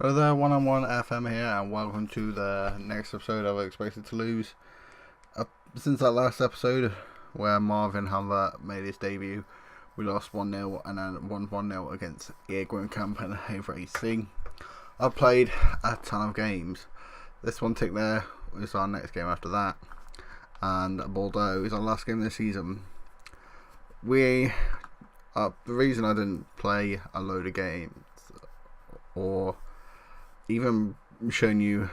Hello there, One-on-One FM here, and welcome to the next episode of Expected to Lose. Since that last episode, where Marvin Hamver made his debut, we lost 1-0 and then won 1-0 against Camp and Haver AC. I've played a ton of games. This one tick there is our next game after that, and Bordeaux is our last game this season. The reason I didn't play a load of games, or even showing you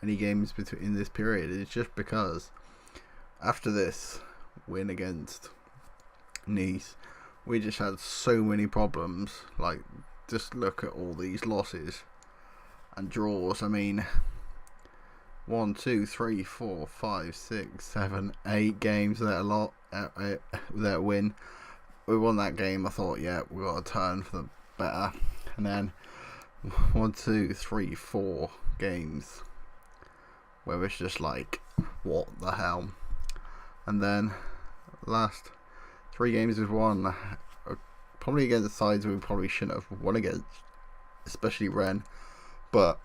any games in this period, is just because after this win against Nice, we just had so many problems. Like, just look at all these losses and draws. I mean, 1, 2, 3, 4, 5, 6, 7, 8 games that win. We won that game. I thought, yeah, we got to turn for the better, and then 1, 2, 3, 4 games where it's just like, what the hell? And then last 3 games we've won, probably against sides we probably shouldn't have won against, especially Rennes. But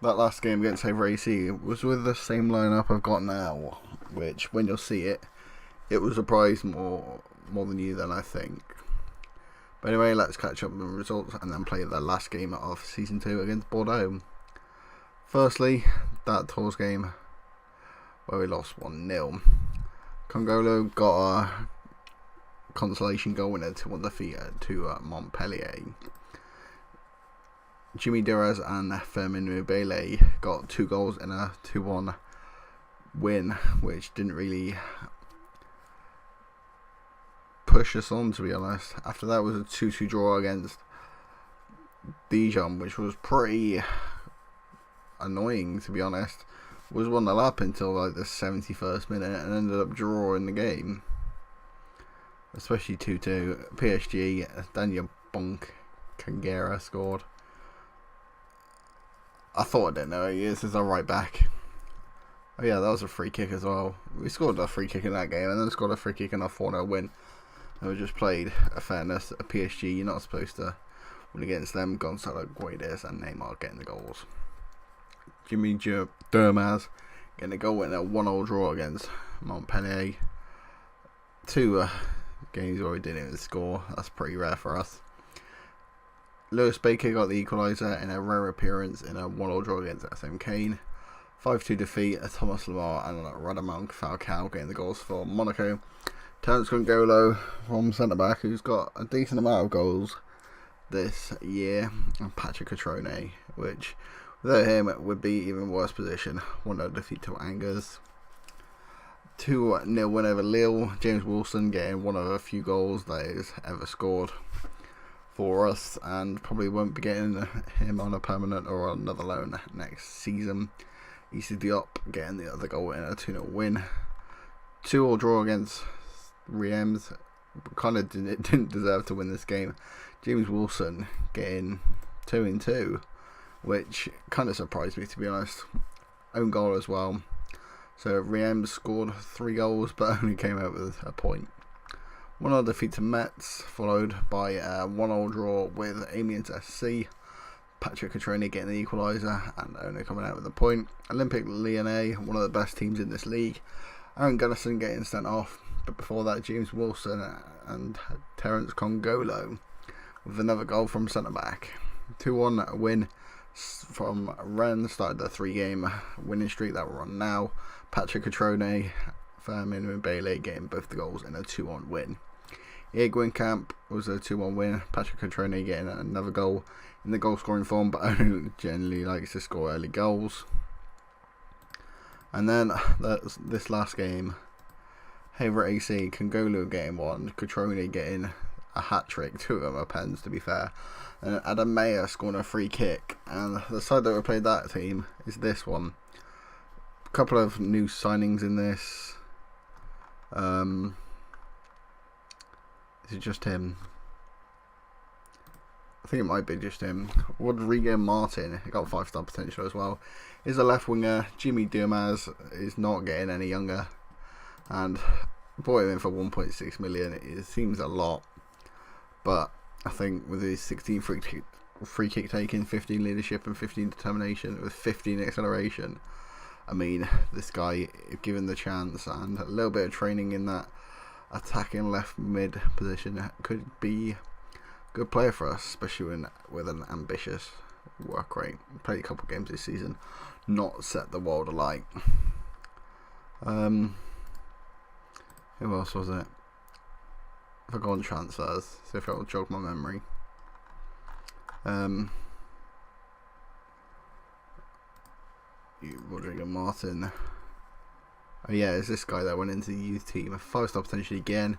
that last game against Haver AC was with the same lineup I've got now, which when you'll see it, it will surprise more than you than I think. But anyway, let's catch up on the results and then play the last game of Season 2 against Bordeaux. Firstly, that Tours game where we lost 1-0. Congolo got a consolation goal winner to 1 defeat to Montpellier. Jimmy Diraz and Fermin Mubele got 2 goals in a 2-1 win, which didn't really push us on, to be honest. After that was a 2-2 draw against Dijon, which was pretty annoying, to be honest. Was 1-0 up until like the 71st minute and ended up drawing the game, especially 2-2. PSG, Daniel Bonk Kangera scored. I thought I didn't know he is as our right back. Oh yeah, that was a free kick as well. We scored a free kick in that game and then scored a free kick in our 4-0 win. And we just played a fairness. A PSG, you're not supposed to win against them. Gonzalo Guedes and Neymar getting the goals. Jimmy Dermaz getting a goal in a 1-1 draw against Montpellier. 2 games where we didn't even score. That's pretty rare for us. Lewis Baker got the equaliser in a rare appearance in a 1-1 draw against SM Kane. 5-2 defeat. Thomas Lemar and Radamel Falcao getting the goals for Monaco. Terence Congolo from centre-back, who's got a decent amount of goals this year. And Patrick Catrone, which without him would be even worse position. 1-0 defeat to Angers. 2-0 win over Lille. James Wilson getting one of a few goals that he's ever scored for us, and probably won't be getting him on a permanent or another loan next season. Issa Diop getting the other goal in a 2-0 win. 2-2 draw against Reims. Kind of didn't deserve to win this game. James Wilson getting 2-2, which kind of surprised me, to be honest. Own goal as well. So Reims scored 3 goals but only came out with a point. 1-0 defeat to Metz, followed by a 1-1 draw with Amiens SC. Patrick Catrone getting the equaliser and only coming out with a point. Olympique Lyonnais, one of the best teams in this league. Aaron Gunnison getting sent off. But before that, James Wilson and Terence Congolo with another goal from centre-back. 2-1 win from Rennes, started the 3-game winning streak that we're on now. Patrick Catrone, Fermin Mubele getting both the goals in a 2-1 win. Camp was a 2-1 win. Patrick Catrone getting another goal in the goal scoring form, but only generally likes to score early goals. And then this last game, Haver AC, Congolo getting 1, Catrone getting a hat-trick, 2 of them are pens to be fair, and Adam Mayer scoring a free kick. And the side that we played that team is this one. A couple of new signings in this. Is it just him? I think it might be just him. Rodrigo Martin, he got 5-star potential as well. Is a left winger. Jimmy Diaz is not getting any younger, and bought him in for 1.6 million. It seems a lot, but I think with his 16 free kick taking, 15 leadership and 15 determination with 15 acceleration. I mean, this guy, if given the chance and a little bit of training in that attacking left mid position, could be a good player for us, especially with an ambitious work rate. Played a couple of games this season, not set the world alight. Who else was it? If I go on transfers, see if it'll jog my memory. Rodrigo Martin. Oh yeah, it's this guy that went into the youth team. A 5-star potential again.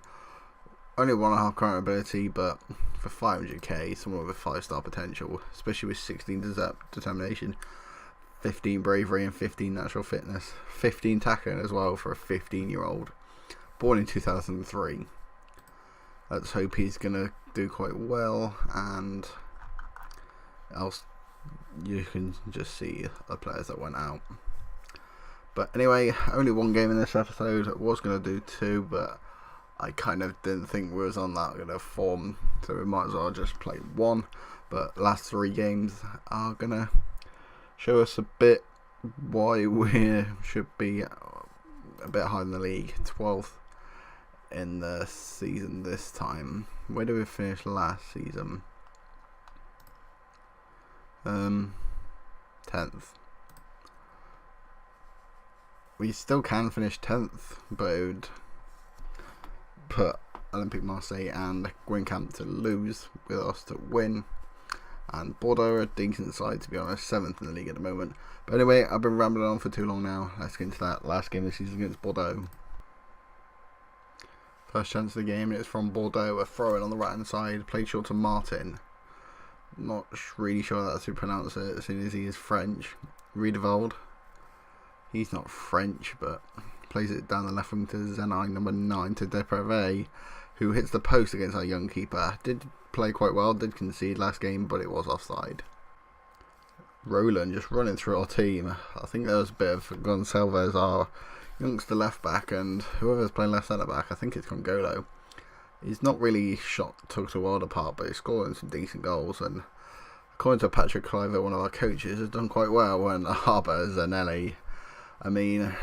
Only 1.5 current ability, but for 500k, someone with a 5-star potential, especially with 16 determination, 15 bravery and 15 natural fitness, 15 tackling as well for a 15-year-old, born in 2003. Let's hope he's gonna do quite well, and else you can just see the players that went out. But anyway, only one game in this episode. I was going to do 2, but I kind of didn't think we was on that good of form, so we might as well just play 1. But last 3 games are going to show us a bit why we should be a bit higher in the league. 12th in the season this time. Where did we finish last season? 10th. We still can finish 10th, but it would put Olympique Marseille and Guingamp to lose, with us to win. And Bordeaux are a decent side, to be honest, 7th in the league at the moment. But anyway, I've been rambling on for too long now. Let's get into that last game of the season against Bordeaux. First chance of the game is from Bordeaux, a throw-in on the right hand side, played short to Martin. Not really sure that's how to pronounce it, as soon as he is French. Riedewald. He's not French, but plays it down the left wing to Zenai, number 9, to Deprave, who hits the post against our young keeper. Did play quite well, did concede last game, but it was offside. Roland just running through our team. I think there was a bit of Gonçalves, our youngster left back, and whoever's playing left centre back, I think it's Congolo. He's not really took the world apart, but he's scoring some decent goals, and according to Patrick Kluivert, one of our coaches, has done quite well when Harbour Zanelli. I mean,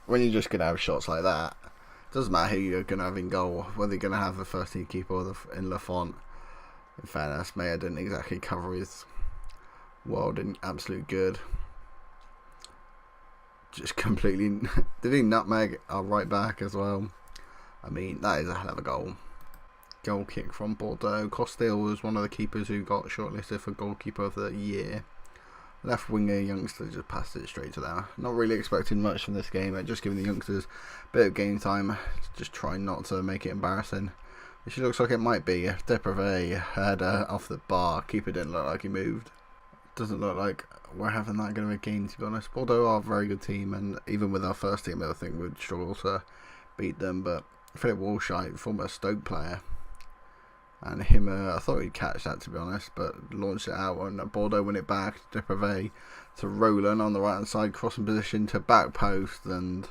when you're just going to have shots like that, it doesn't matter who you're going to have in goal, whether you're going to have the first team keeper or in Lafont. In fairness, Mayer didn't exactly cover his world in absolute good. Just completely... Did he nutmeg our right back as well? I mean, that is a hell of a goal. Goal kick from Bordeaux. Costil was one of the keepers who got shortlisted for goalkeeper of the year. Left winger youngster just passed it straight to them. Not really expecting much from this game, just giving the youngsters a bit of game time, just trying not to make it embarrassing, which it looks like it might be. If Deprave had off the bar, keeper didn't look like he moved. Doesn't look like we're having that good of a game, to be honest. Bordeaux are a very good team, and even with our first team I think we'd struggle to beat them, but Philip Walshite, former Stoke player, and him, I thought he'd catch that, to be honest, but launched it out, and Bordeaux win it back. Deprave to Roland on the right hand side, crossing position to back post, and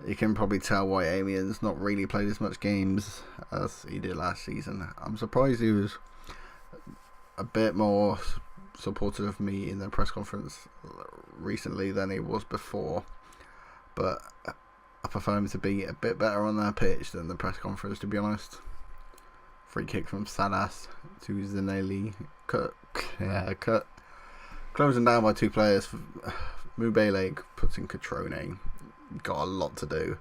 you can probably tell why Amien's not really played as much games as he did last season. I'm surprised he was a bit more supportive of me in the press conference recently than he was before, but I prefer him to be a bit better on that pitch than the press conference, to be honest. Free kick from Salas to Zanelli. Cut. Closing down by 2 players. Mubele puts in Catrone. Got a lot to do.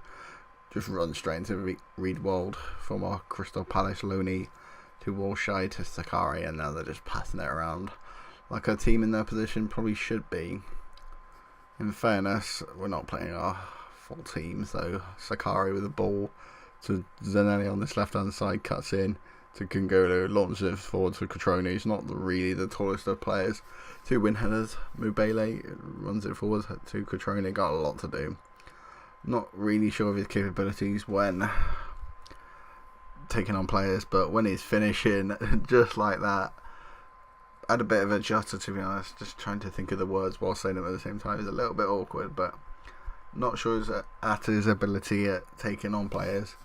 Just run straight into Riedewald from our Crystal Palace loanee to Walshite to Sakari, and now they're just passing it around like a team in their position probably should be. In fairness, we're not playing our full team, so Sakari with the ball to Zanelli on this left hand side, cuts in to Congolo, launches it forward to Catrone. He's not really the tallest of players. 2 win headers. Mubele runs it forward to Catrone. Got a lot to do. Not really sure of his capabilities when taking on players, but when he's finishing just like that, I had a bit of a jutter, to be honest. Just trying to think of the words while saying them at the same time is a little bit awkward, but not sure at his ability at taking on players.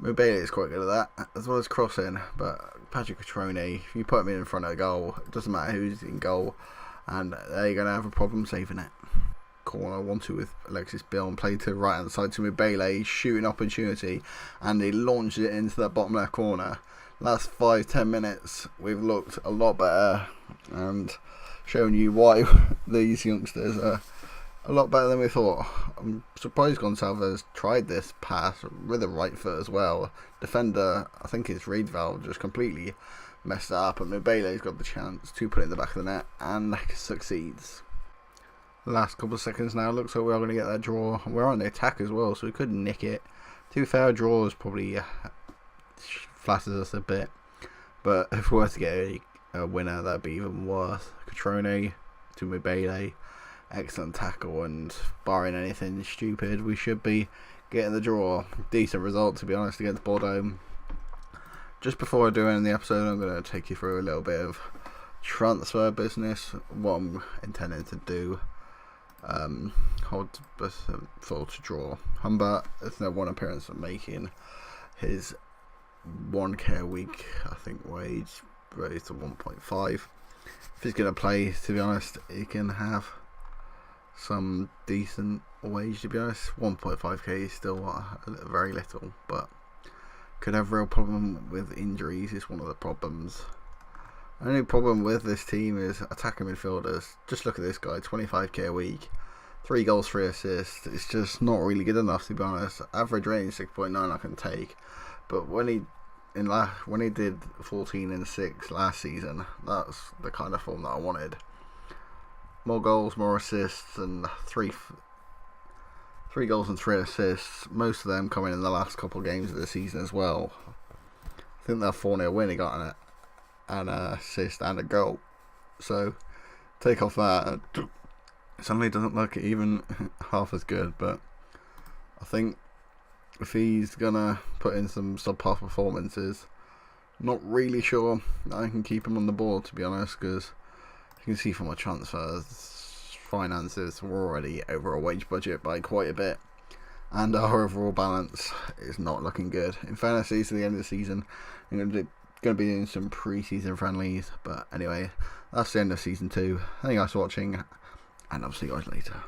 Bailey is quite good at that, as well as crossing. But Patrick Cutrone, if you put him in front of a goal, it doesn't matter who's in goal, and they're going to have a problem saving it. Corner 1-2 with Alexis Bill and played to the right hand side to Mubele, shooting opportunity, and he launched it into that bottom left corner. Last 5-10 minutes we've looked a lot better and shown you why these youngsters are a lot better than we thought. I'm surprised Gonçalves tried this pass with the right foot as well. Defender, I think it's Reidval, just completely messed it up, and Mubele's got the chance to put it in the back of the net and succeeds. Last couple of seconds now, looks like we are going to get that draw. We're on the attack as well, so we could nick it. 2 fair draws probably flatters us a bit, but if we were to get a winner, that'd be even worse. Cutrone to Mubele, excellent tackle, and barring anything stupid, we should be getting the draw. Decent result, to be honest, against Bordeaux. Just before I do end the episode, I'm going to take you through a little bit of transfer business, what I'm intending to do. Hold full to draw. Humbert, there's no one appearance I'm making. His 1k a week, I think, wage raised to 1.5. If he's going to play, to be honest, he can have some decent wage, to be honest. 1.5k is still very little, but could have a real problem with injuries. Is one of the problems. The only problem with this team is attacking midfielders. Just look at this guy, 25k a week, 3 goals, 3 assists. It's just not really good enough, to be honest. Average rating 6.9 I can take, but when he did 14 and 6 last season, that's the kind of form that I wanted. More goals, more assists, and three goals and 3 assists. Most of them coming in the last couple of games of the season as well. I think that 4-0 win he got an assist and a goal. So take off that, it suddenly doesn't look even half as good. But I think if he's gonna put in some subpar performances, not really sure I can keep him on the board, to be honest, because you can see from my transfers, finances were already over our wage budget by quite a bit, and our overall balance is not looking good. In fairness, to the end of the season, I'm going to be doing some pre-season friendlies, but anyway, that's the end of season 2. Thank you guys for watching, and I'll see you guys later.